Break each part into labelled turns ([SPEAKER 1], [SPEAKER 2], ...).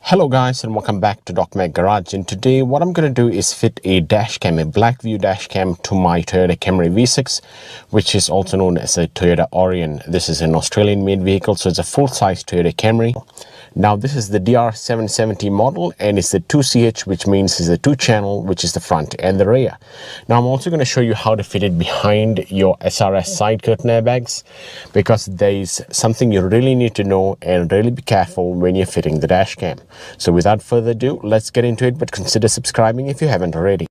[SPEAKER 1] Hello guys, and welcome back to DocMack Garage. And today what I'm going to do is fit a Dashcam, a Blackvue Dashcam to my Toyota Camry V6, which is also known as a Toyota Orion. This is an Australian made vehicle, so it's a full-size Toyota Camry. Now this is the DR770 model, and it's the 2CH, which means it's a 2-channel, which is the front and the rear. Now I'm also going to show you how to fit it behind your SRS Side Curtain Airbags, because there's something you really need to know and really be careful when you're fitting the Dashcam. So without further ado, let's get into it, but consider subscribing if you haven't already.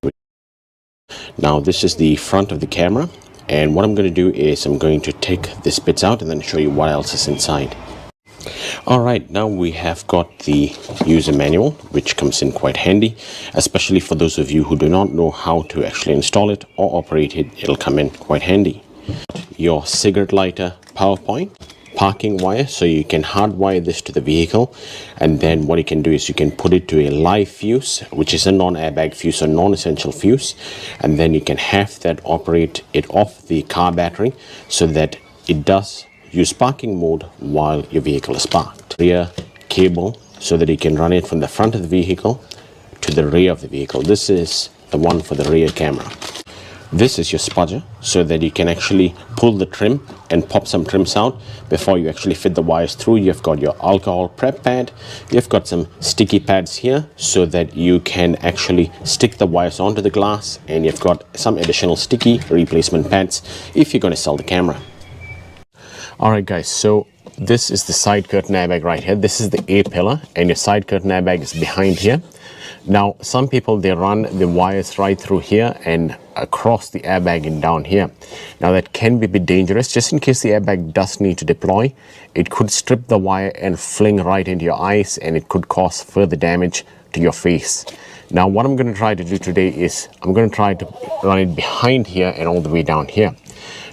[SPEAKER 1] Now this is the front of the camera, and what I'm going to do is I'm going to take these bits out and then show you what else is inside. Alright, now we have got the user manual, which comes in quite handy, especially for those of you who do not know how to actually install it or operate it. It'll come in quite handy. Your cigarette lighter power point, parking wire, so you can hardwire this to the vehicle, and then what you can do is you can put it to a live fuse, which is a non-airbag fuse or non-essential fuse, and then you can have that operate it off the car battery so that it does use parking mode while your vehicle is parked. Rear cable, so that you can run it from the front of the vehicle to the rear of the vehicle. This is the one for the rear camera. This is your spudger, so that you can actually pull the trim and pop some trims out before you actually fit the wires through. You've got your alcohol prep pad, you've got some sticky pads here so that you can actually stick the wires onto the glass, and you've got some additional sticky replacement pads if you're going to sell the camera. Alright guys, so this is the side curtain airbag right here. This is the A pillar, and your side curtain airbag is behind here. Now some people, they run the wires right through here and across the airbag and down here. Now that can be a bit dangerous. Just in case the airbag does need to deploy, it could strip the wire and fling right into your eyes, and it could cause further damage to your face. Now what I'm going to try to do today is I'm going to try to run it behind here and all the way down here.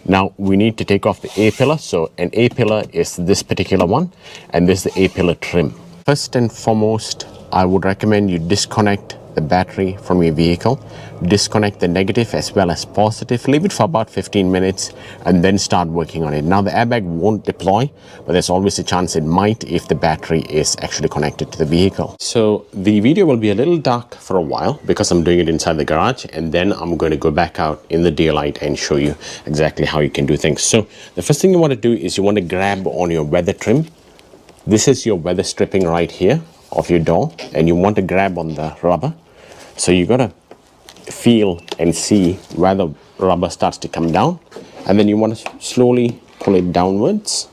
[SPEAKER 1] Now we need to take off the A pillar. So an A pillar is this particular one, and this is the A pillar trim. First and foremost, I would recommend you disconnect the battery from your vehicle, disconnect the negative as well as positive, leave it for about 15 minutes and then start working on it. Now the airbag won't deploy, but there's always a chance it might if the battery is actually connected to the vehicle. So the video will be a little dark for a while because I'm doing it inside the garage, and then I'm going to go back out in the daylight and show you exactly how you can do things. So the first thing you want to do is you want to grab on your weather trim. This is your weather stripping right here of your door, and you want to grab on the rubber. So you got to feel and see where the rubber starts to come down, and then you want to slowly pull it downwards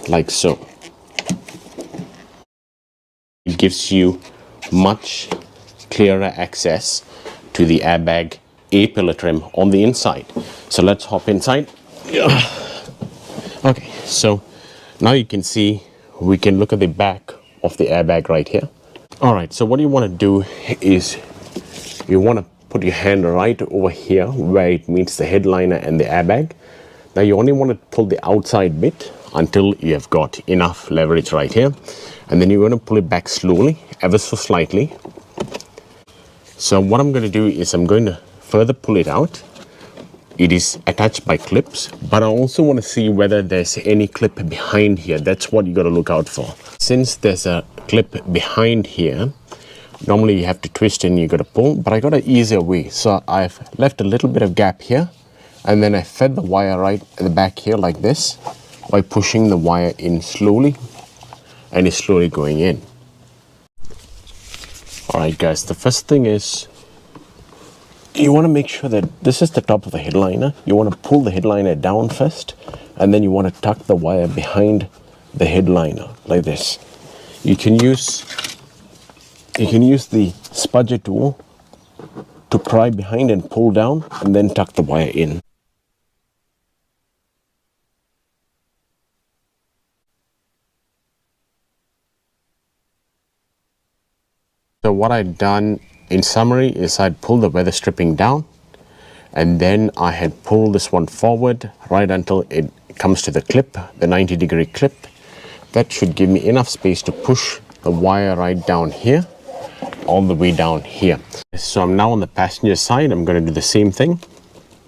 [SPEAKER 1] like so. It gives you much clearer access to the airbag A pillar trim on the inside. So let's hop inside. Okay, so now you can see, we can look at the back of the airbag right here. Alright, so what you want to do is you want to put your hand right over here where it meets the headliner and the airbag. Now you only want to pull the outside bit until you have got enough leverage right here, and then you're going to pull it back slowly, ever so slightly. So what I'm going to do is I'm going to further pull it out. It is attached by clips, but I also want to see whether there's any clip behind here. That's what you got to look out for. Since there's a clip behind here, normally you have to twist and you got to pull, but I got an easier way. So I've left a little bit of gap here, and then I fed the wire right at the back here like this by pushing the wire in slowly, and it's slowly going in. Alright guys, the first thing is you want to make sure that this is the top of the headliner. You want to pull the headliner down first, and then you want to tuck the wire behind the headliner like this. You can use the spudger tool to pry behind and pull down, and then tuck the wire in. So what I've done in summary is I'd pull the weather stripping down, and then I had pulled this one forward right until it comes to the clip, the 90-degree clip. That should give me enough space to push the wire right down here, all the way down here. So I'm now on the passenger side. I'm going to do the same thing.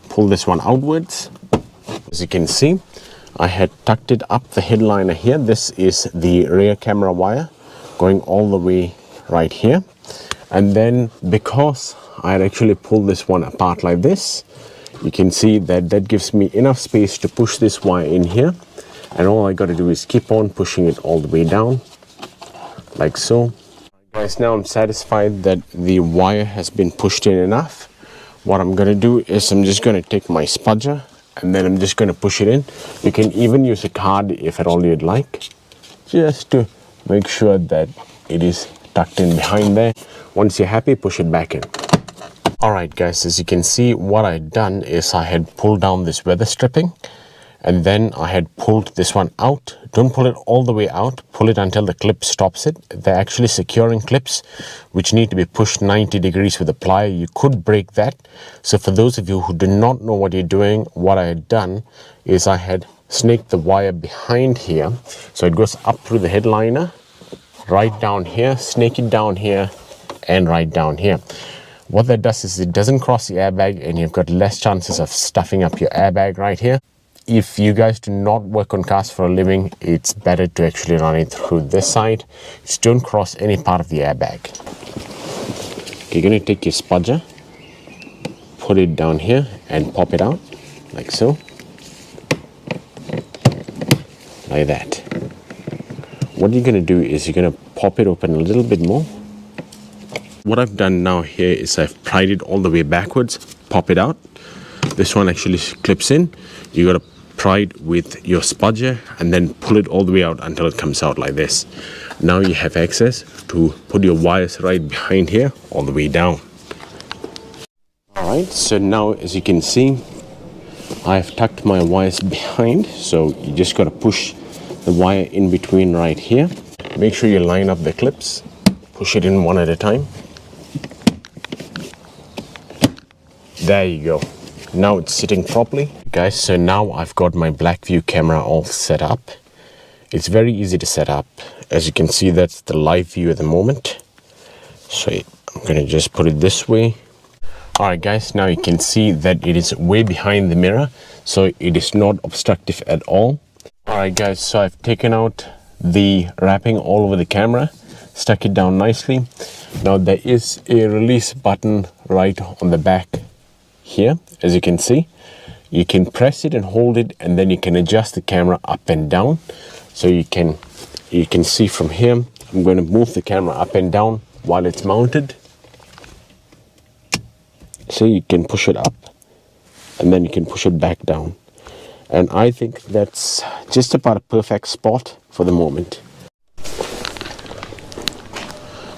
[SPEAKER 1] Pull this one outwards. As you can see, I had tucked it up the headliner here. This is the rear camera wire going all the way right here. And then because I had actually pulled this one apart like this, you can see that that gives me enough space to push this wire in here. And all I got to do is keep on pushing it all the way down, like so. Guys, now I'm satisfied that the wire has been pushed in enough. What I'm going to do is I'm just going to take my spudger and then I'm just going to push it in. You can even use a card if at all you'd like, just to make sure that it is tucked in behind there. Once you're happy, push it back in. Alright guys, as you can see, what I had done is I had pulled down this weather stripping and then I had pulled this one out. Don't pull it all the way out, pull it until the clip stops it. They're actually securing clips which need to be pushed 90 degrees with a plier. You could break that. So for those of you who do not know what you're doing, what I had done is I had snaked the wire behind here. So it goes up through the headliner, right down here, snake it down here and right down here. What that does is it doesn't cross the airbag and you've got less chances of stuffing up your airbag right here. If you guys do not work on cars for a living, it's better to actually run it through this side. Just don't cross any part of the airbag. You're going to take your spudger, put it down here and pop it out like so. Like that. What you're going to do is you're going to pop it open a little bit more. What I've done now here is I've pried it all the way backwards, pop it out. This one actually clips in. You got to pry it with your spudger and then pull it all the way out until it comes out like this. Now you have access to put your wires right behind here all the way down. Alright, so now as you can see, I've tucked my wires behind. So you just got to push the wire in between right here. Make sure you line up the clips. Push it in one at a time. There you go. Now it's sitting properly. Guys, so now I've got my Blackvue camera all set up. It's very easy to set up. As you can see, that's the live view at the moment. So I'm going to just put it this way. Alright guys, now you can see that it is way behind the mirror. So it is not obstructive at all. Alright guys, so I've taken out the wrapping all over the camera. Stuck it down nicely. Now there is a release button right on the back here, as you can see. You can press it and hold it and then you can adjust the camera up and down. So you can see from here, I'm going to move the camera up and down while it's mounted. So you can push it up and then you can push it back down. And I think that's just about a perfect spot for the moment.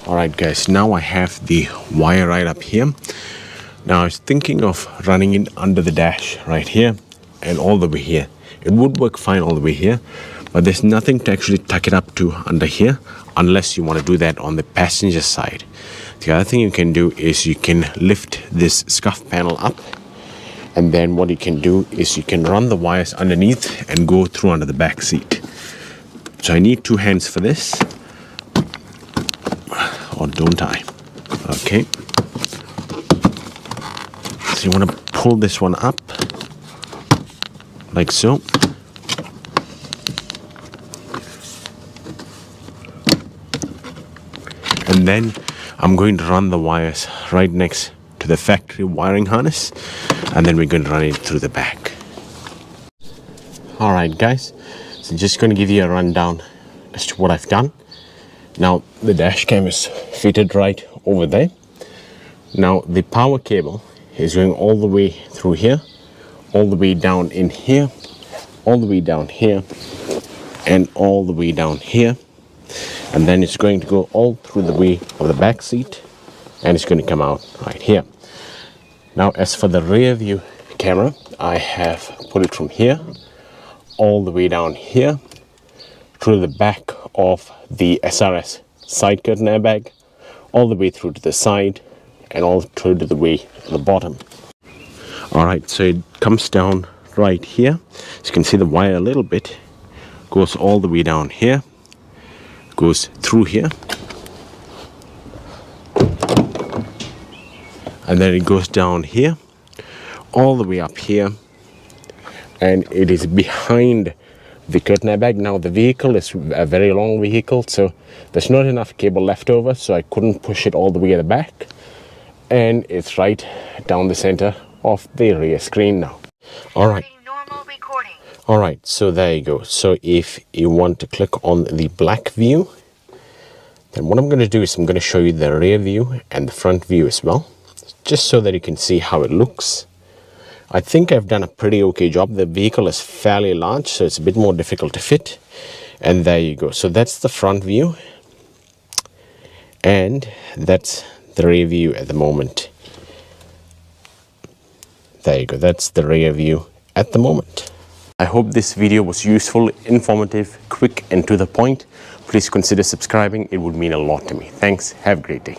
[SPEAKER 1] Alright guys, now I have the wire right up here. Now I was thinking of running it under the dash right here and all the way here. It would work fine all the way here, but there's nothing to actually tuck it up to under here unless you want to do that on the passenger side. The other thing you can do is you can lift this scuff panel up, and then what you can do is you can run the wires underneath and go through under the back seat. So I need two hands for this. Or don't I? Okay. So you want to pull this one up like so. And then I'm going to run the wires right next to the factory wiring harness, and then we're going to run it through the back. Alright guys, so just going to give you a rundown as to what I've done. Now the dash cam is fitted right over there. Now the power cable is going all the way through here, all the way down in here, all the way down here, and all the way down here. And then it's going to go all through the way of the back seat, and it's going to come out right here. Now as for the rear view camera, I have put it from here all the way down here through the back of the SRS Side Curtain Airbag, all the way through to the side and all through to the way to the bottom. Alright, so it comes down right here. So you can see the wire a little bit, goes all the way down here, goes through here, and then it goes down here, all the way up here, and it is behind the curtain airbag. Now the vehicle is a very long vehicle, so there's not enough cable left over, so I couldn't push it all the way at the back, and it's right down the center of the rear screen now. Alright, so there you go. So if you want to click on the Blackvue, then what I'm going to do is I'm going to show you the rear view and the front view as well, just so that you can see how it looks. I think I've done a pretty okay job. The vehicle is fairly large, so it's a bit more difficult to fit. And there you go. So that's the front view, and that's the rear view at the moment. There you go. That's the rear view at the moment. I hope this video was useful, informative, quick and to the point. Please consider subscribing. It would mean a lot to me. Thanks. Have a great day.